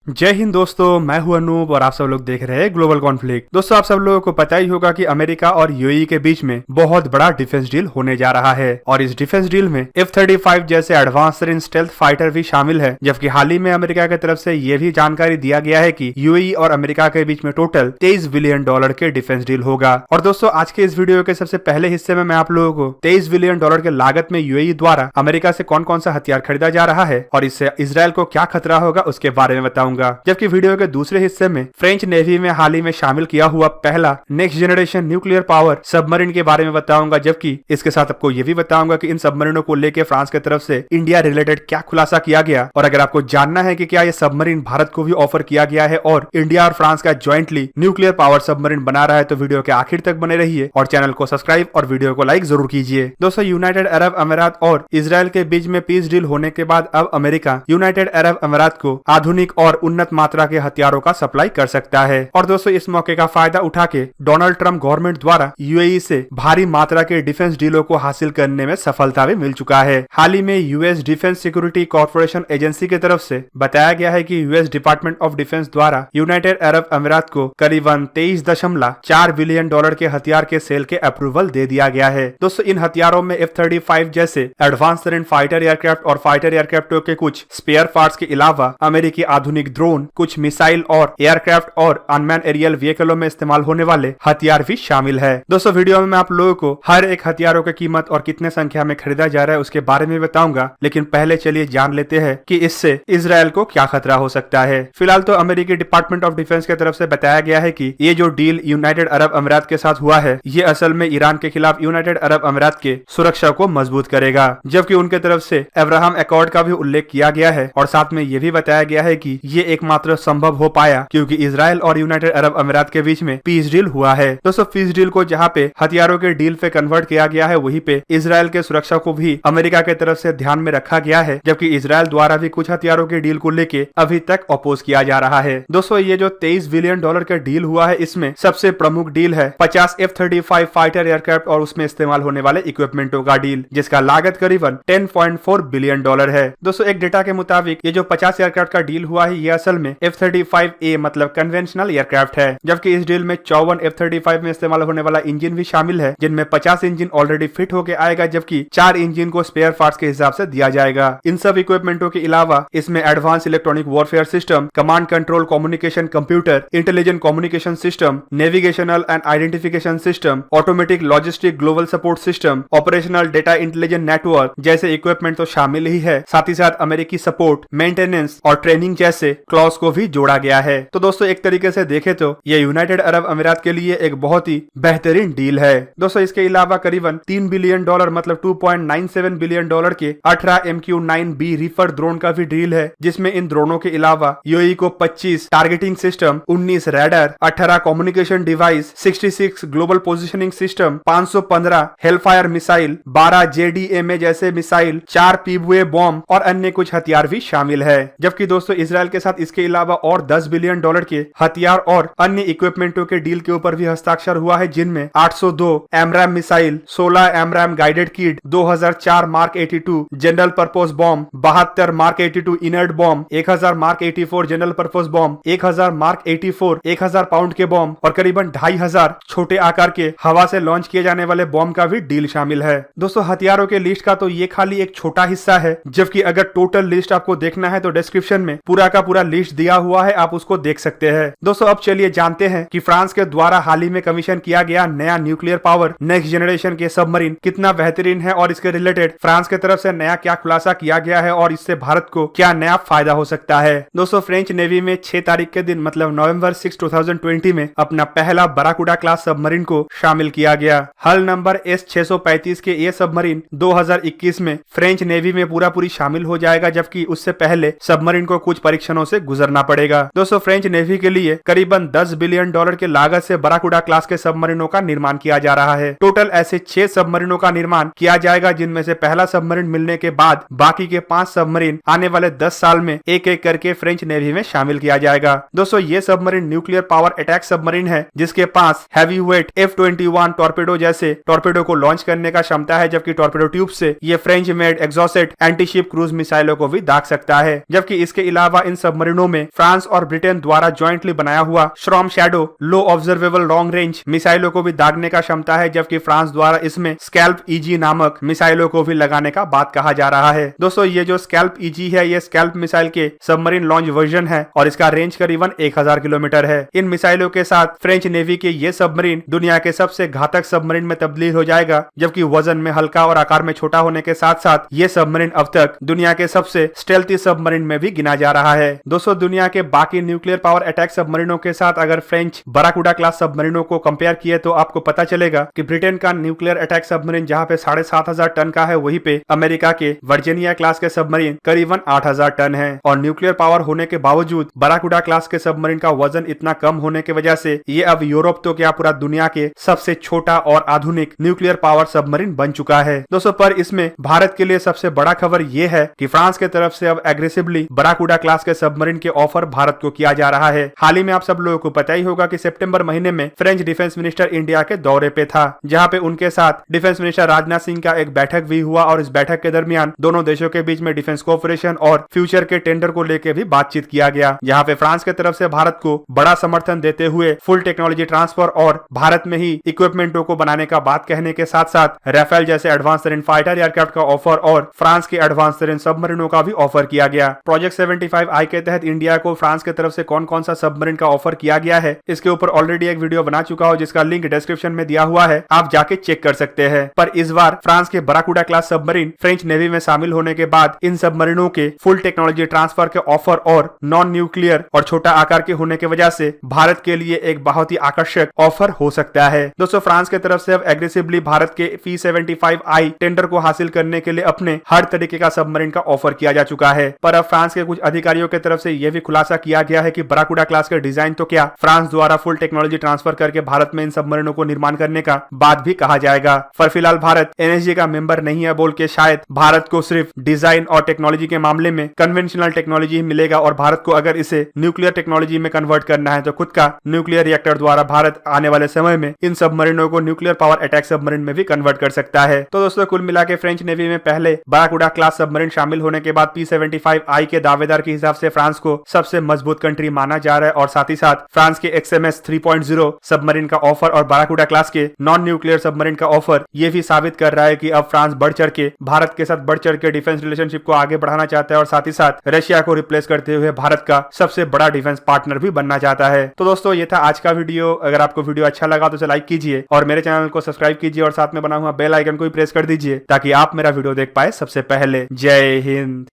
जय हिंद दोस्तों, मैं हूं अनूप और आप सब लोग देख रहे हैं ग्लोबल कॉन्फ्लिक्ट। दोस्तों, आप सब लोगों को पता ही होगा कि अमेरिका और यूएई के बीच में बहुत बड़ा डिफेंस डील होने जा रहा है और इस डिफेंस डील में F-35 जैसे एडवांस्ड स्टेल्थ फाइटर भी शामिल है। जबकि हाल ही में अमेरिका की तरफ से ये भी जानकारी दिया गया है कि यूएई और अमेरिका के बीच में टोटल $23 बिलियन के डिफेंस डील होगा। और दोस्तों, आज के इस वीडियो के सबसे पहले हिस्से में मैं आप लोगों को $23 बिलियन के लागत में यूएई द्वारा अमेरिका से कौन कौन सा हथियार खरीदा जा रहा है और इससे इजराइल को क्या खतरा होगा उसके बारे में बताऊंगा। जबकि वीडियो के दूसरे हिस्से में फ्रेंच नेवी में हाल ही में शामिल किया हुआ पहला next generation nuclear power submarine के बारे में बताऊंगा। जबकि इसके साथ आपको ये भी बताऊंगा कि इन सबमरीनों को लेकर फ्रांस की तरफ से इंडिया रिलेटेड क्या खुलासा किया गया। और अगर आपको जानना है कि क्या ये सबमरीन भारत को भी ऑफर किया गया है और इंडिया और फ्रांस का ज्वाइंटली न्यूक्लियर पावर सबमरीन बना रहा है, तो वीडियो के आखिर तक बने रहिए और चैनल को सब्सक्राइब और वीडियो को लाइक जरूर कीजिए। दोस्तों, यूनाइटेड अरब अमीरात और इजराइल के बीच में पीस डील होने के बाद अब अमेरिका यूनाइटेड अरब अमीरात को आधुनिक और उन्नत मात्रा के हथियारों का सप्लाई कर सकता है। और दोस्तों, इस मौके का फायदा उठा के डोनाल्ड ट्रंप गवर्नमेंट द्वारा यूएई से भारी मात्रा के डिफेंस डीलों को हासिल करने में सफलता भी मिल चुका है। हाल ही में US defence security corporation agency की तरफ से बताया गया है कि यूएस डिपार्टमेंट ऑफ डिफेंस द्वारा यूनाइटेड अरब अमीरात को करीबन $23.4 बिलियन के हथियार के सेल के अप्रूवल दे दिया गया है। दोस्तों, इन हथियारों में F-35 जैसे एडवांस्ड फाइटर एयरक्राफ्ट और फाइटर एयरक्राफ्टों के कुछ स्पेयर पार्ट्स के अलावा अमेरिकी आधुनिक ड्रोन, कुछ मिसाइल और एयरक्राफ्ट और अनमैन एरियल व्हीकलों में इस्तेमाल होने वाले हथियार भी शामिल है। दोस्तों, वीडियो में मैं आप लोगों को हर एक हथियारों की कीमत और कितने संख्या में खरीदा जा रहा है उसके बारे में बताऊंगा, लेकिन पहले चलिए जान लेते हैं कि इससे इजराइल को क्या खतरा हो सकता है। फिलहाल तो अमेरिकी डिपार्टमेंट ऑफ डिफेंस की तरफ से बताया गया है कि ये जो डील यूनाइटेड अरब अमीरात के साथ हुआ है, ये असल में ईरान के खिलाफ यूनाइटेड अरब अमीरात के सुरक्षा को मजबूत करेगा। जबकि उनके तरफ से अब्राहम अकॉर्ड का भी उल्लेख किया गया है और साथ में ये भी बताया गया है कि ये एकमात्र संभव हो पाया क्योंकि इजराइल और यूनाइटेड अरब अमीरात के बीच में पीस डील हुआ है। दोस्तों, पीस डील को जहाँ पे हथियारों के डील पे कन्वर्ट किया गया है, वहीं पे इजराइल के सुरक्षा को भी अमेरिका के तरफ से ध्यान में रखा गया है। जबकि इजराइल द्वारा भी कुछ हथियारों के डील को लेके अभी तक अपोज किया जा रहा है। दोस्तों, ये जो $23 बिलियन का डील हुआ है, इसमें सबसे प्रमुख डील है 50 F-35 फाइटर एयरक्राफ्ट और उसमें इस्तेमाल होने वाले इक्विपमेंटों का डील, जिसका लागत करीबन $10.4 बिलियन है। दोस्तों, एक डेटा के मुताबिक ये जो 50 एयरक्राफ्ट का डील हुआ है, ये असल में F-35A मतलब कन्वेंशनल एयरक्राफ्ट है। जबकि इस डील में 54 F-35 में इस्तेमाल होने वाला इंजन भी शामिल है, जिनमें 50 इंजन ऑलरेडी फिट होके आएगा, जबकि 4 इंजन को स्पेयर पार्ट्स के हिसाब से दिया जाएगा। इन सब इक्विपमेंटों के अलावा इसमें advance electronic warfare system, command control communication computer, intelligent communication system, navigational and identification system, automatic logistic global support system, operational data intelligent network जैसे इक्विपमेंट तो शामिल ही है। साथ ही साथ अमेरिकी सपोर्ट, मेंटेनेंस और ट्रेनिंग जैसे क्लॉज को भी जोड़ा गया है। तो दोस्तों, एक तरीके से देखें तो ये यूनाइटेड अरब अमीरात के लिए एक बहुत ही बेहतरीन डील है। दोस्तों, इसके अलावा करीबन $3 बिलियन मतलब $2.97 बिलियन के 18 MQ-9B रीफर ड्रोन का भी डील है, जिसमें इन ड्रोनों के अलावा यूएई को 25 targeting system, 19 radar, 18 communication device, 66 global positioning system, 515 Hellfire missile, 12 JDAM जैसे मिसाइल, 4 पीबुए बॉम्ब और अन्य कुछ हथियार भी शामिल है। जबकि दोस्तों, इजराइल के साथ इसके अलावा और $10 बिलियन के हथियार और अन्य इक्विपमेंटों के डील के ऊपर भी हस्ताक्षर हुआ है, जिनमें 802 AMRAAM missile, 16 AMRAAM guided kit, 2004 mark 82 general purpose bomb, 72 mark 82 inert bomb, 1000 mark 84 general purpose bomb, 1000 mark 84 1000 pound के बॉम्ब और करीबन 2500 छोटे आकार के हवा से लॉन्च किए जाने वाले बॉम्ब का भी डील शामिल है। दोस्तों, हथियारों के लिस्ट का तो ये खाली एक छोटा हिस्सा है, जबकि अगर टोटल लिस्ट आपको देखना है तो डिस्क्रिप्शन में पूरा का पूरा लिस्ट दिया हुआ है, आप उसको देख सकते हैं। दोस्तों, अब चलिए जानते हैं कि फ्रांस के द्वारा हाल ही में कमीशन किया गया नया न्यूक्लियर पावर नेक्स्ट जनरेशन के सबमरीन कितना बेहतरीन है और इसके रिलेटेड फ्रांस की तरफ से नया क्या खुलासा किया गया है और इससे भारत को क्या नया फायदा हो सकता है। दोस्तों, फ्रेंच नेवी में 6 तारीख के दिन मतलब नवंबर 6, 2020 में अपना पहला बराकुडा क्लास सबमरीन को शामिल किया गया। हल नंबर S-635 के ये सबमरीन 2021 में फ्रेंच नेवी में पूरा पूरी शामिल हो जाएगा, जबकि उससे पहले सबमरीन को कुछ परीक्षणों से गुजरना पड़ेगा। दोस्तों, फ्रेंच नेवी के लिए करीबन $10 बिलियन के लागत से बराकुडा क्लास के सबमरीनों का निर्माण किया जा रहा है। टोटल ऐसे 6 सबमरीनों का निर्माण किया जाएगा, जिनमें से पहला सबमरीन मिलने के बाद बाकी के 5 सबमरीन आने वाले 10 साल में एक एक करके फ्रेंच नेवी में शामिल किया जाएगा। दोस्तों, ये submarine nuclear power attack submarine है, जिसके पास हैवी वेट F-21 टॉर्पेडो जैसे टॉर्पेडो को लॉन्च करने का क्षमता है, जबकि टॉर्पेडो ट्यूब से ये French made Exocet anti ship cruise मिसाइलों को भी दाग सकता है। जबकि इसके अलावा इन सब सबमरीनों में फ्रांस और ब्रिटेन द्वारा ज्वाइंटली बनाया हुआ स्टॉर्म शैडो लो ऑब्जर्वेबल लॉन्ग रेंज मिसाइलों को भी दागने का क्षमता है, जबकि फ्रांस द्वारा इसमें स्कैल्प ईजी नामक मिसाइलों को भी लगाने का बात कहा जा रहा है। दोस्तों ये जो स्कैल्प ईजी है ये स्कैल्प मिसाइल के सबमरीन लॉन्च वर्जन है और इसका रेंज करीबन 1000 किलोमीटर है। इन मिसाइलों के साथ फ्रेंच नेवी के ये सबमरीन दुनिया के सबसे घातक सबमरीन में तब्दील हो जाएगा, जबकि वजन में हल्का और आकार में छोटा होने के साथ साथ ये सबमरीन अब तक दुनिया के सबसे स्टेल्थी सबमरीन में भी गिना जा रहा है। दोस्तों दुनिया के बाकी न्यूक्लियर पावर अटैक सबमरीनों के साथ अगर फ्रेंच बराकुडा क्लास सबमरीनों को कंपेयर किए तो आपको पता चलेगा कि ब्रिटेन का न्यूक्लियर अटैक सबमरीन जहां पे 7500 टन का है, वहीं पे अमेरिका के वर्जीनिया क्लास के सबमरीन करीबन 8000 टन है। और न्यूक्लियर पावर होने के बावजूद बराकुडा क्लास के सबमरीन का वजन इतना कम होने की वजह से ये अब यूरोप तो क्या पूरा दुनिया के सबसे छोटा और आधुनिक न्यूक्लियर पावर सबमरीन बन चुका है। दोस्तों पर इसमें भारत के लिए सबसे बड़ा खबर ये है कि फ्रांस के तरफ से अब एग्रेसिवली बराकुडा क्लास के सबमरीन के ऑफर भारत को किया जा रहा है। हाल ही में आप सब लोगों को पता ही होगा कि सितंबर महीने में फ्रेंच डिफेंस मिनिस्टर इंडिया के दौरे पे था, जहां पे उनके साथ डिफेंस मिनिस्टर राजनाथ सिंह का एक बैठक भी हुआ और इस बैठक के दरमियान दोनों देशों के बीच में डिफेंस कोऑपरेशन और फ्यूचर के टेंडर को लेकर भी बातचीत किया गया, जहां पे फ्रांस के तरफ से भारत को बड़ा समर्थन देते हुए फुल टेक्नोलॉजी ट्रांसफर और भारत में ही इक्विपमेंटों को बनाने का बात कहने के साथ साथ राफेल जैसे एडवांस तरीन फाइटर एयरक्राफ्ट का ऑफर और फ्रांस के एडवांस तरीन सबमरीनों का भी ऑफर किया गया। प्रोजेक्ट 75I के तहत इंडिया को फ्रांस के तरफ से कौन कौन सा सबमरीन का ऑफर किया गया है, इसके ऊपर ऑलरेडी एक वीडियो बना चुका हूं जिसका लिंक डिस्क्रिप्शन में दिया हुआ है, आप जाके चेक कर सकते हैं। पर इस बार फ्रांस के बराकुडा क्लास सबमरीन फ्रेंच नेवी में शामिल होने के बाद इन सबमरीनों के फुल टेक्नोलॉजी ट्रांसफर के ऑफर और नॉन न्यूक्लियर और छोटा आकार के होने की वजह से भारत के लिए एक बहुत ही आकर्षक ऑफर हो सकता है। दोस्तों फ्रांस के तरफ से अब एग्रेसिवली भारत के P75I टेंडर को हासिल करने के लिए अपने हर तरीके का सबमरीन का ऑफर किया जा चुका है। पर अब फ्रांस के कुछ अधिकारियों की तरफ से यह भी खुलासा किया गया है कि बराकुडा क्लास के डिजाइन तो क्या फ्रांस द्वारा फुल टेक्नोलॉजी ट्रांसफर करके भारत में इन सबमरीनों को निर्माण करने का बात भी कहा जाएगा। पर फिलहाल भारत NSG का मेंबर नहीं है बोल के शायद भारत को सिर्फ डिजाइन और टेक्नोलॉजी के मामले में कन्वेंशनल टेक्नोलॉजी ही मिलेगा और भारत को अगर इसे न्यूक्लियर टेक्नोलॉजी में कन्वर्ट करना है तो खुद का न्यूक्लियर रिएक्टर द्वारा भारत आने वाले समय में इन सबमरीनों को न्यूक्लियर पावर अटैक सबमरीन में भी कन्वर्ट कर सकता है। तो दोस्तों कुल मिला के फ्रेंच नेवी में पहले बराकुडा क्लास सबमरीन शामिल होने के बाद P75I के दावेदार के हिसाब से फ्रांस को सबसे मजबूत कंट्री माना जा रहा है और साथ ही साथ फ्रांस के XMS 3.0 सबमरीन का ऑफर और बराकुडा क्लास के नॉन न्यूक्लियर सबमरीन का ऑफर ये भी साबित कर रहा है कि अब फ्रांस बढ़ चढ़ के भारत के साथ बढ़ चढ़ के डिफेंस रिलेशनशिप को आगे बढ़ाना चाहता है और साथ ही साथ रशिया को रिप्लेस करते हुए भारत का सबसे बड़ा डिफेंस पार्टनर भी बनना चाहता है। तो दोस्तों ये था आज का वीडियो। अगर आपको वीडियो अच्छा लगा तो इसे लाइक कीजिए और मेरे चैनल को सब्सक्राइब कीजिए और साथ में बना हुआ बेल आइकन को भी प्रेस कर दीजिए ताकि आप मेरा वीडियो देख पाए सबसे पहले। जय हिंद।